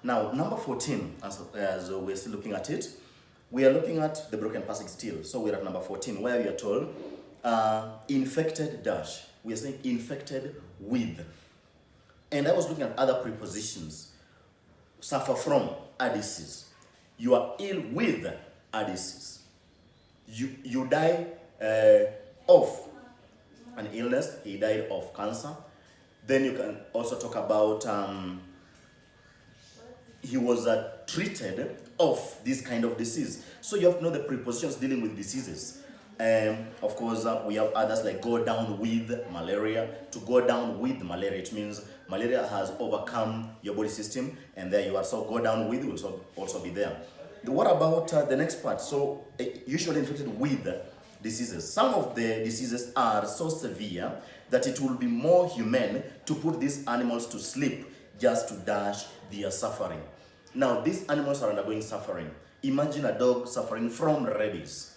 Now, number 14, as we're still looking at it, we are looking at the broken passage still. So we're at number 14, where we are told, infected dash. We are saying infected with. And I was looking at other prepositions. Suffer from, a disease. You are ill with a disease. You die of an illness. He died of cancer. Then you can also talk about he was treated of this kind of disease. So you have to know the prepositions dealing with diseases. Of course, we have others like go down with malaria. To go down with malaria, it means malaria has overcome your body system, and there you are. So go down with will also be there. What about the next part? So usually infected with diseases. Some of the diseases are so severe that it will be more humane to put these animals to sleep just to dash their suffering. Now, these animals are undergoing suffering. Imagine a dog suffering from rabies.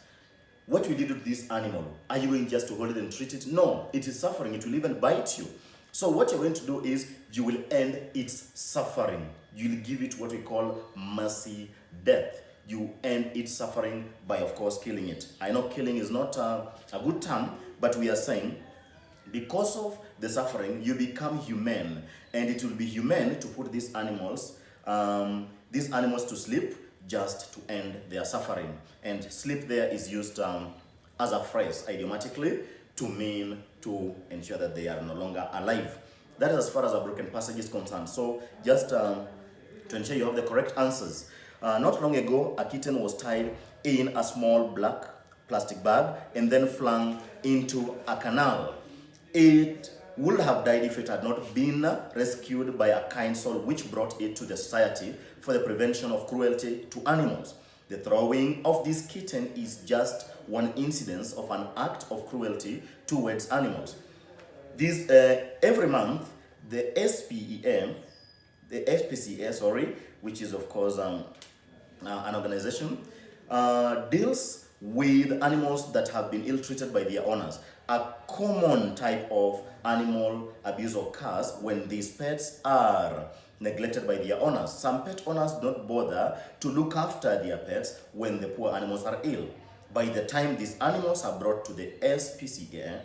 What will you do to this animal? Are you going just to hold it and treat it? No, it is suffering. It will even bite you. So what you're going to do is you will end its suffering. You'll give it what we call mercy death. You end its suffering by, of course, killing it. I know killing is not a good term, but we are saying because of the suffering, you become humane, and it will be humane to put these animals to sleep just to end their suffering. And sleep there is used as a phrase idiomatically to mean to ensure that they are no longer alive. That is as far as a broken passage is concerned. So just to ensure you have the correct answers. Not long ago, a kitten was tied in a small black plastic bag and then flung into a canal. It would have died if it had not been rescued by a kind soul which brought it to the Society for the Prevention of Cruelty to Animals. The throwing of this kitten is just one incidence of an act of cruelty towards animals. This every month, the SPCA, which is of course an organization, deals with animals that have been ill-treated by their owners. A common type of animal abuse occurs when these pets are neglected by their owners. Some pet owners don't bother to look after their pets when the poor animals are ill. By the time these animals are brought to the SPCA,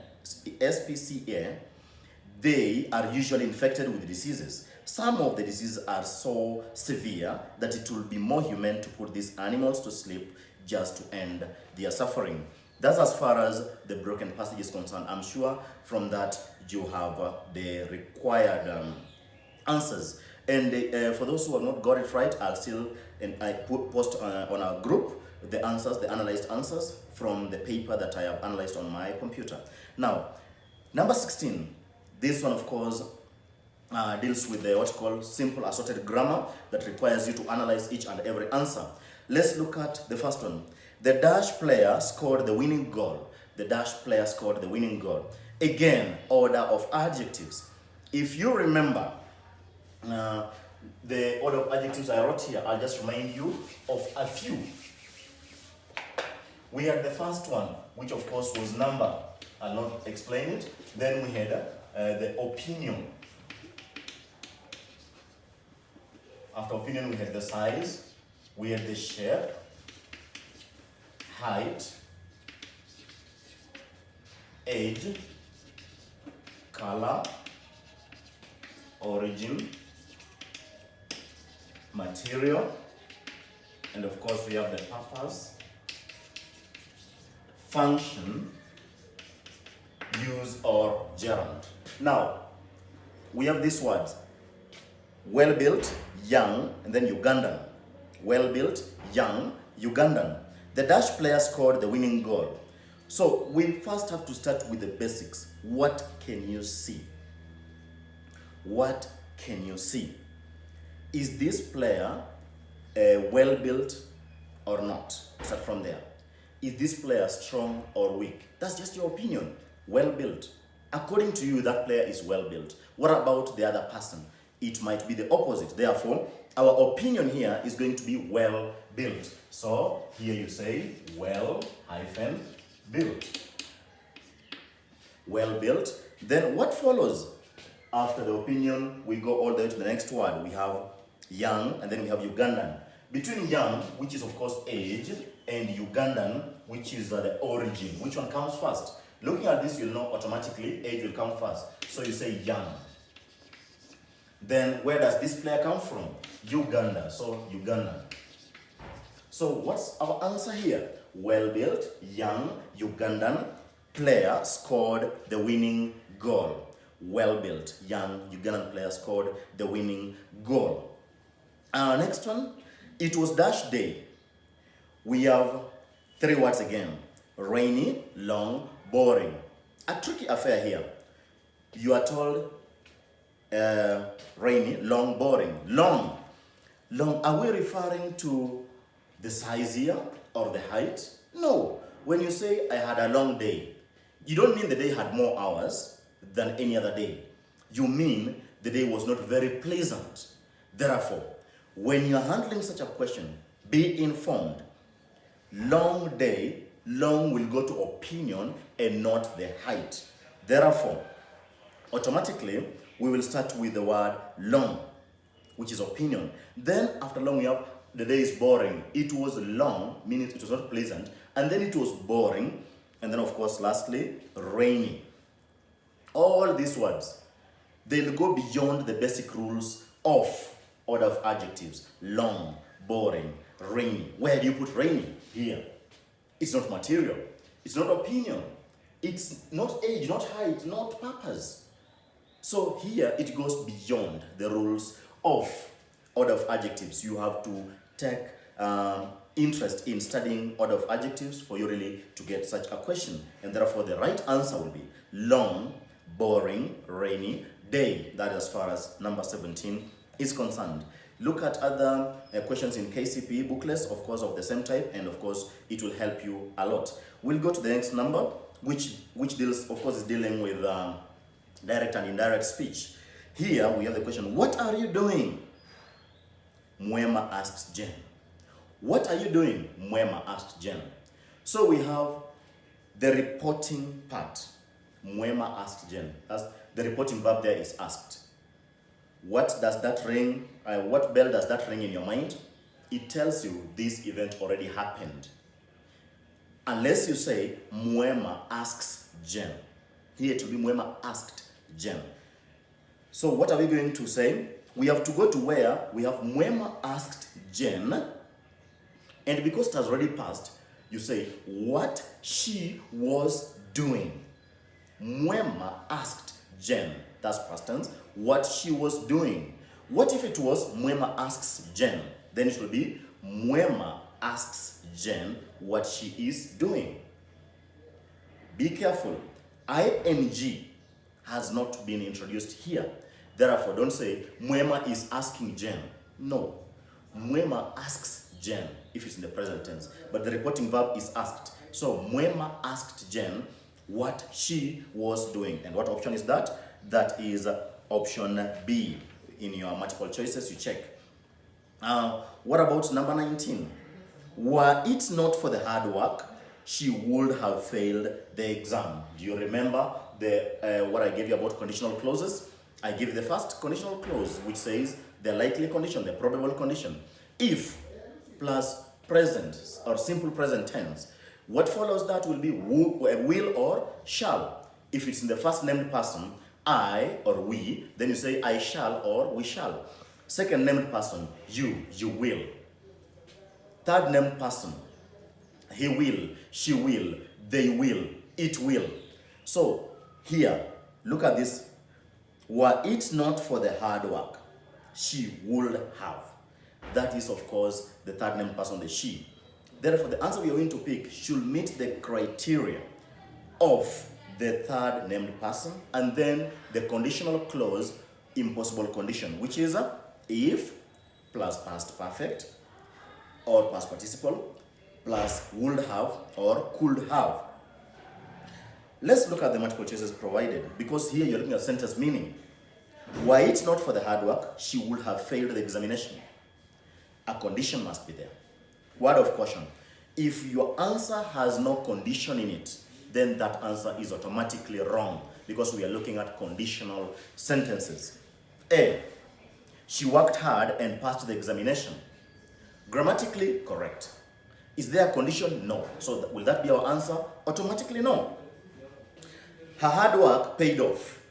they are usually infected with diseases. Some of the diseases are so severe that it will be more humane to put these animals to sleep just to end their suffering. That's as far as the broken passage is concerned. I'm sure from that you have the required answers. And for those who have not got it right, I'll still post on our group the answers, the analyzed answers from the paper that I have analyzed on my computer. Now, number 16. This one, of course, deals with the what you call simple assorted grammar that requires you to analyze each and every answer. Let's look at the first one. The dash player scored the winning goal. The dash player scored the winning goal. Again, order of adjectives. If you remember the order of adjectives I wrote here, I'll just remind you of a few. We had the first one, which of course was number. I'll not explain it. Then we had the opinion. After opinion, we had the size, we had the shape, height, age, color, origin, material, and of course we have the purpose, function, use or gerund. Now, we have these words: well-built, young, and then Ugandan. Well-built, young, Ugandan. The dash player scored the winning goal. So we first have to start with the basics. What can you see? What can you see? Is this player well-built or not? Start from there. Is this player strong or weak? That's just your opinion. Well-built. According to you, that player is well-built. What about the other person? It might be the opposite. Therefore, our opinion here is going to be well-built. So here you say well-built. Well-built. Then what follows? After the opinion, we go all the way to the next word. We have Young, and then we have Ugandan. Between young, which is of course age, and Ugandan, which is the origin, which one comes first? Looking at this, you'll know automatically age will come first. So you say young. Then where does this player come from? Uganda. So Ugandan. So what's our answer here? Well-built, young, Ugandan player scored the winning goal. Well-built, young, Ugandan player scored the winning goal. Next one, it was dash day. We have three words again. Rainy, long, boring. A tricky affair here. You are told rainy, long, boring. Long. Long, are we referring to the size here or the height? No. When you say I had a long day, you don't mean the day had more hours than any other day. You mean the day was not very pleasant. Therefore, when you are handling such a question, be informed. Long day, long will go to opinion and not the height. Therefore, automatically, we will start with the word long, which is opinion. Then after long, we have the day is boring. It was long, meaning it was not pleasant. And then it was boring. And then, of course, lastly, rainy. All these words, they'll go beyond the basic rules of order of adjectives. Long, boring, rainy. Where do you put rainy? Here. It's not material. It's not opinion. It's not age, not height, not purpose. So here it goes beyond the rules of order of adjectives. You have to take interest in studying order of adjectives for you really to get such a question. And therefore the right answer will be long, boring, rainy, day. That is as far as number 17 is concerned. Look at other questions in KCPE booklets, of course, of the same type, and of course, it will help you a lot. We'll go to the next number, which deals, of course, is dealing with direct and indirect speech. Here, we have the question, what are you doing? Mwema asked Jen. What are you doing? Mwema asked Jen. So we have the reporting part. Mwema asked Jen. That's the reporting verb there is asked. What does that ring? What bell does that ring in your mind? It tells you this event already happened. Unless you say, Mwema asks Jen. Here to be Mwema asked Jen. So what are we going to say? We have to go to where we have Mwema asked Jen. And because it has already passed, you say, what she was doing. Mwema asked Jen. That's past tense. What she was doing. What if it was Mwema asks Jen? Then it will be Mwema asks Jen what she is doing. Be careful. ING has not been introduced here. Therefore, don't say Mwema is asking Jen. No. Mwema asks Jen if it's in the present tense. But the reporting verb is asked. So Mwema asked Jen what she was doing. And what option is that? That is option B. In your multiple choices, you check. What about number 19? Were it not for the hard work, she would have failed the exam. Do you remember what I gave you about conditional clauses? I gave you the first conditional clause, which says the likely condition, the probable condition. If plus present or simple present tense. What follows that will be will or shall. If it's in the first named person, I or we, then you say I shall or we shall. Second named person, you will. Third named person, he will, she will, they will, it will. So here, look at this. Were it not for the hard work, she would have. That is, of course, the third named person, the she. Therefore, the answer we are going to pick should meet the criteria of the third named person, and then the conditional clause, impossible condition, which is if plus past perfect or past participle plus would have or could have. Let's look at the multiple choices provided, because here you're looking at sentence meaning. Were it not for the hard work, she would have failed the examination. A condition must be there. Word of caution. If your answer has no condition in it, then that answer is automatically wrong, because we are looking at conditional sentences. A, She worked hard and passed the examination. Grammatically correct. Is there a condition? No. So will that be our answer? Automatically no. Her hard work paid off.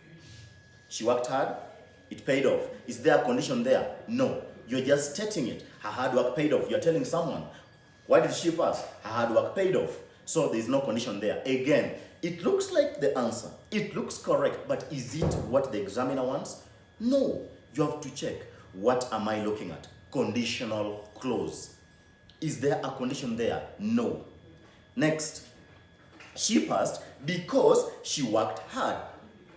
She worked hard, it paid off. Is there a condition there? No. You're just stating it. Her hard work paid off. You're telling someone, why did she pass? Her hard work paid off. So there's no condition there. Again, it looks like the answer. It looks correct, but is it what the examiner wants? No. You have to check. What am I looking at? Conditional clause. Is there a condition there? No. Next, she passed because she worked hard.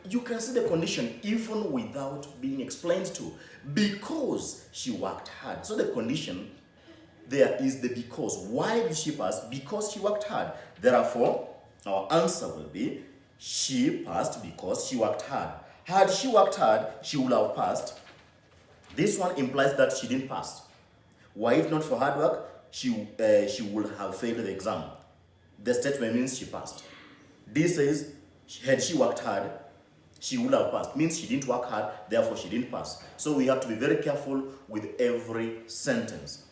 You can see the condition even without being explained to. Because she worked hard. So the condition there is the because. Why did she pass? Because she worked hard. Therefore, our answer will be she passed because she worked hard. Had she worked hard, she would have passed. This one implies that she didn't pass. Why, if not for hard work, she would have failed the exam. The statement means she passed. This says, had she worked hard, she would have passed. Means she didn't work hard, therefore she didn't pass. So we have to be very careful with every sentence.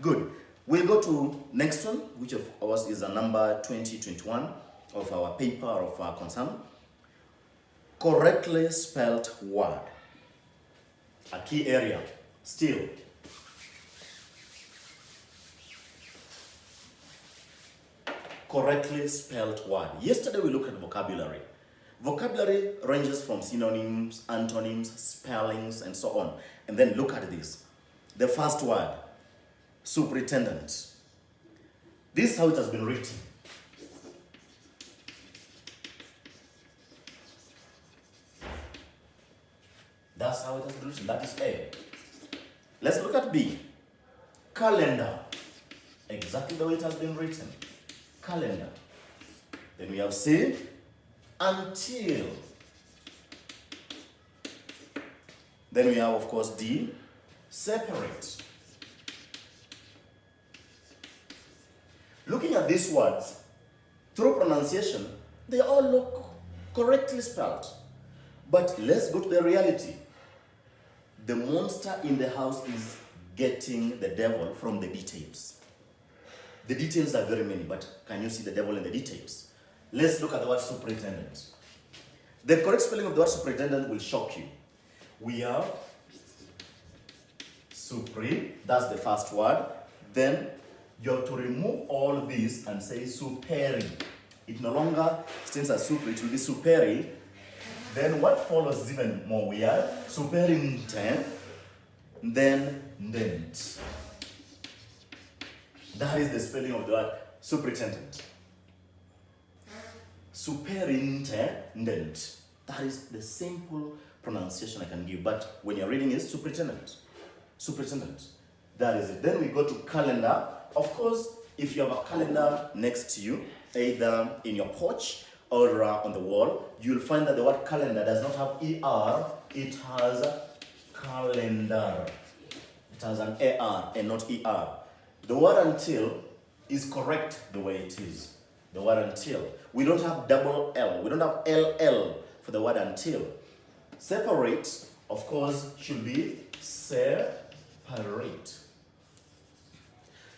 Good. We'll go to next one, which of course is a number 2021 of our paper of our concern. Correctly spelled word. A key area. Still. Correctly spelled word. Yesterday we looked at vocabulary. Vocabulary ranges from synonyms, antonyms, spellings, and so on. And then look at this. The first word, superintendent. This is how it has been written. That's how it has been written. That is A. Let's look at B. Calendar. Exactly the way it has been written. Calendar. Then we have C. Until. Then we have, of course, D. Separate. Looking at these words, through pronunciation, they all look correctly spelled. But let's go to the reality. The monster in the house is getting the devil from the details. The details are very many, but can you see the devil in the details? Let's look at the word superintendent. The correct spelling of the word superintendent will shock you. We have supri, that's the first word. Then you have to remove all this and say superi. It no longer stands as supri, it will be superi. Then what follows is even more weird. Superinte, then dent. That is the spelling of the word superintendent. Superintendent. That is the simple pronunciation I can give. But when you're reading it, superintendent. Superintendent. That is it. Then we go to calendar. Of course, if you have a calendar next to you, either in your porch or on the wall, you'll find that the word calendar does not have ER. It has calendar. It has an AR and not ER. The word until is correct the way it is. The word until. We don't have double L. We don't have LL for the word until. Separate, of course, should be separate.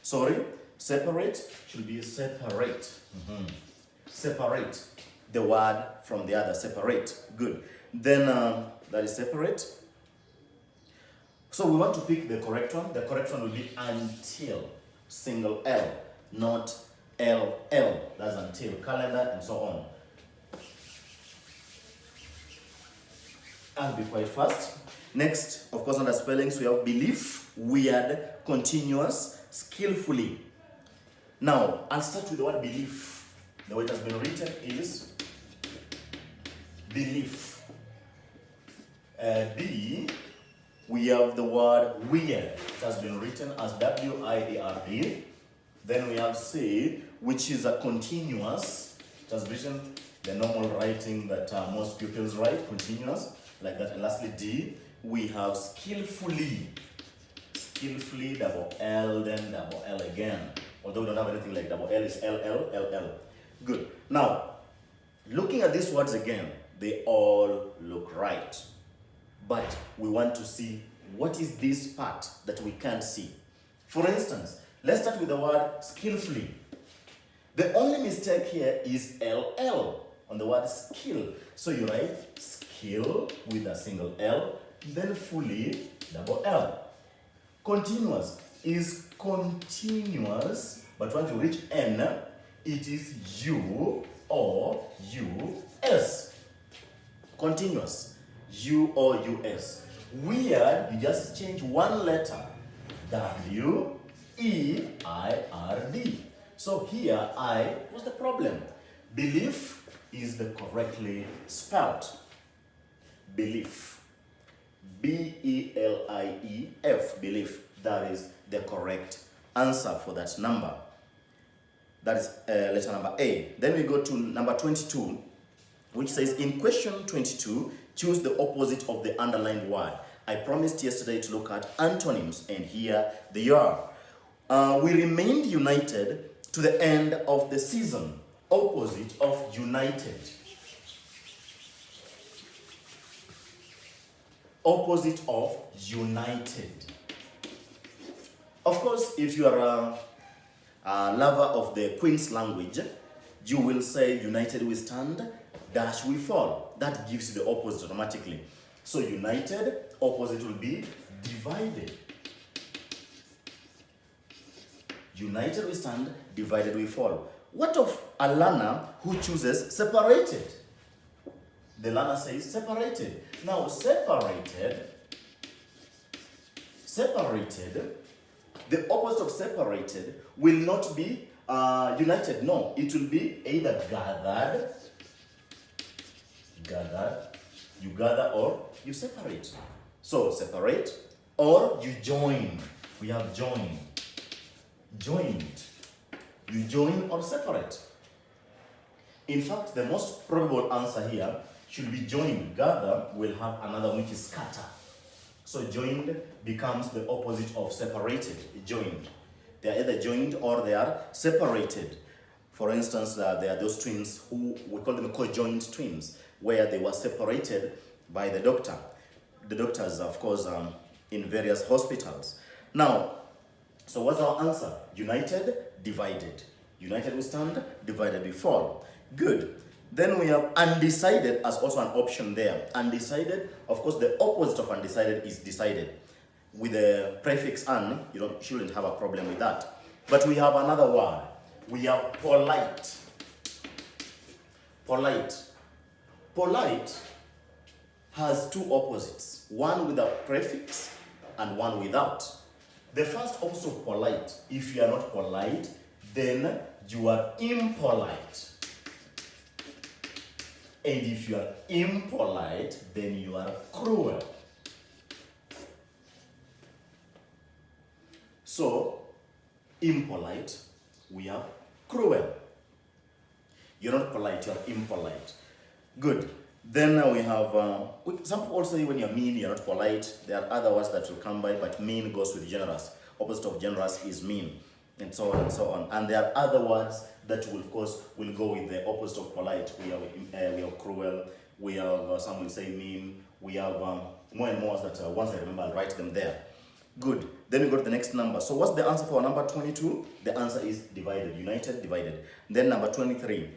Sorry, separate should be separate. Separate the word from the other. Separate. Good. Then that is separate. So we want to pick the correct one. The correct one will be until. Single L, not LL. That's until. Calendar and so on. I'll be quite fast. Next, of course, under spellings, we have belief, weird, continuous, skillfully. Now, I'll start with the word belief. The way it has been written is belief. B, we have the word weird. It has been written as W-I-A-R-D. Then we have C, which is a continuous. It has written the normal writing that most pupils write, continuous, like that. And lastly, D, we have skillfully. Skillfully, double L, then double L again. Although we don't have anything like double L, it's LL, LL. Good. Now, looking at these words again, they all look right. But we want to see what is this part that we can't see? For instance, let's start with the word skillfully. The only mistake here is LL on the word skill. So you write skill with a single L, then fully, double L. Continuous is continuous, but once you reach N, it is U or US. Continuous, U or US. Weird, you just change one letter, W-E-I-R-D. So here, I was the problem. Belief is the correctly spelled. Belief. B-E-L-I-E-F, belief. That is the correct answer for that number. That is letter number A. Then we go to number 22, which says, in question 22, choose the opposite of the underlined word. I promised yesterday to look at antonyms, and here they are. We remained united to the end of the season. Opposite of united. Opposite of united. Of course, if you are a lover of the Queen's language, you will say united we stand, dash we fall. That gives you the opposite automatically. So united, opposite will be divided. United we stand, divided we fall. What of a learner who chooses separated? The learner says separated. Now separated, the opposite of separated will not be united. No, it will be either gathered, you gather or you separate. So separate or you join. We have join. Joined. You join or separate. In fact, the most probable answer here should be joined. Gather will have another which is scatter. So joined becomes the opposite of separated. Joined. They are either joined or they are separated. For instance, there are those twins who we call them co-joined twins, where they were separated by the doctor. The doctors, of course, in various hospitals. Now, so what's our answer? United, divided. United we stand, divided we fall. Good. Then we have undecided as also an option there. Undecided, of course, the opposite of undecided is decided. With the prefix "un," you shouldn't have a problem with that. But we have another word. We have polite. Polite. Polite has two opposites. One with a prefix and one without. The first opposite of polite, if you are not polite, then you are impolite. And if you are impolite, then you are cruel. So, impolite, we are cruel. You're not polite, you're impolite. Good. Then we have, some people also say when you're mean, you're not polite. There are other words that will come by, but mean goes with generous. Opposite of generous is mean, and so on and so on. And there are other words that will, of course, will go with the opposite of polite. We have cruel, we have, some will say mean, we have more and more that once I remember, I'll write them there. Good. Then we go to the next number. So what's the answer for number 22? The answer is divided. United, divided. Then number 23.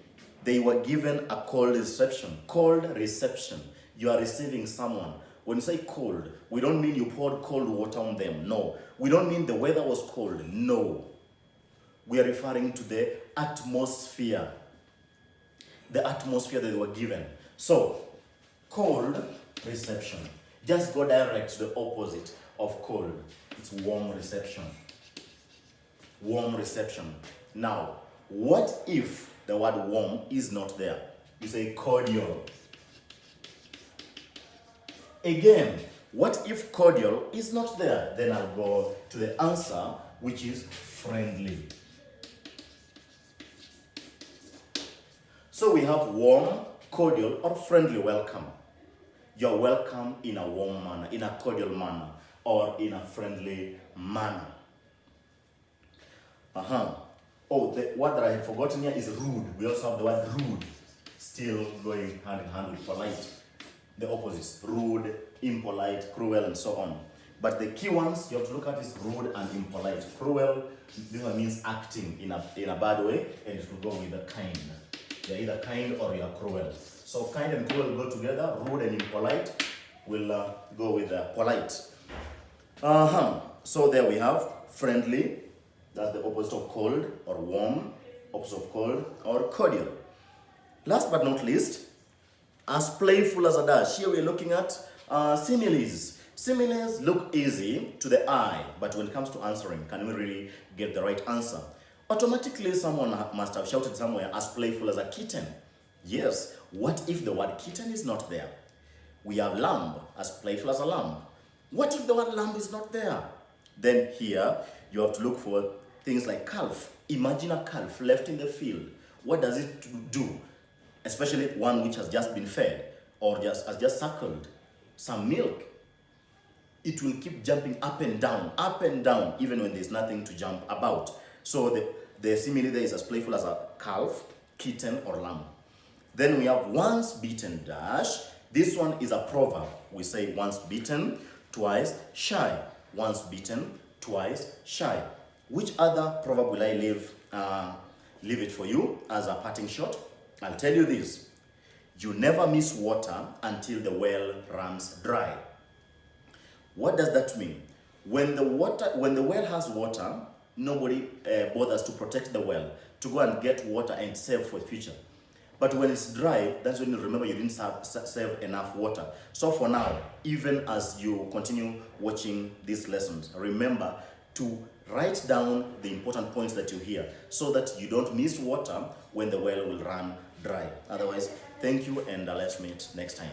They were given a cold reception. Cold reception. You are receiving someone. When you say cold, we don't mean you poured cold water on them. No. We don't mean the weather was cold. No. We are referring to the atmosphere. The atmosphere that they were given. So, cold reception. Just go direct to the opposite of cold. It's warm reception. Warm reception. Now, what if the word warm is not there? You say cordial. Again, what if cordial is not there? Then I'll go to the answer, which is friendly. So we have warm, cordial, or friendly welcome. You're welcome in a warm manner, in a cordial manner, or in a friendly manner. Oh, the word that I had forgotten here is rude. We also have the word rude, still going hand in hand with polite. The opposites, rude, impolite, cruel, and so on. But the key ones you have to look at is rude and impolite. Cruel, this one means acting in a bad way, and it will go with the kind. You're either kind or you're cruel. So kind and cruel go together. Rude and impolite will go with polite. So there we have friendly. That's the opposite of cold, or warm, opposite of cold, or cordial. Last but not least, as playful as a dash. Here we're looking at similes. Similes look easy to the eye, but when it comes to answering, can we really get the right answer? Automatically, someone must have shouted somewhere, as playful as a kitten. Yes, what if the word kitten is not there? We have lamb, as playful as a lamb. What if the word lamb is not there? Then here, you have to look for things like calf. Imagine a calf left in the field. What does it do? Especially one which has just been fed or has just suckled some milk. It will keep jumping up and down, even when there's nothing to jump about. So the simile there is as playful as a calf, kitten, or lamb. Then we have once beaten dash. This one is a proverb. We say once beaten, twice shy. Once beaten, twice shy. Which other proverb will I leave it for you as a parting shot? I'll tell you this. You never miss water until the well runs dry. What does that mean? When the well has water, nobody bothers to protect the well, to go and get water and save for the future. But when it's dry, that's when you remember you didn't save enough water. So for now, even as you continue watching these lessons, remember to write down the important points that you hear so that you don't miss water when the well will run dry. Otherwise, thank you, and let's meet next time.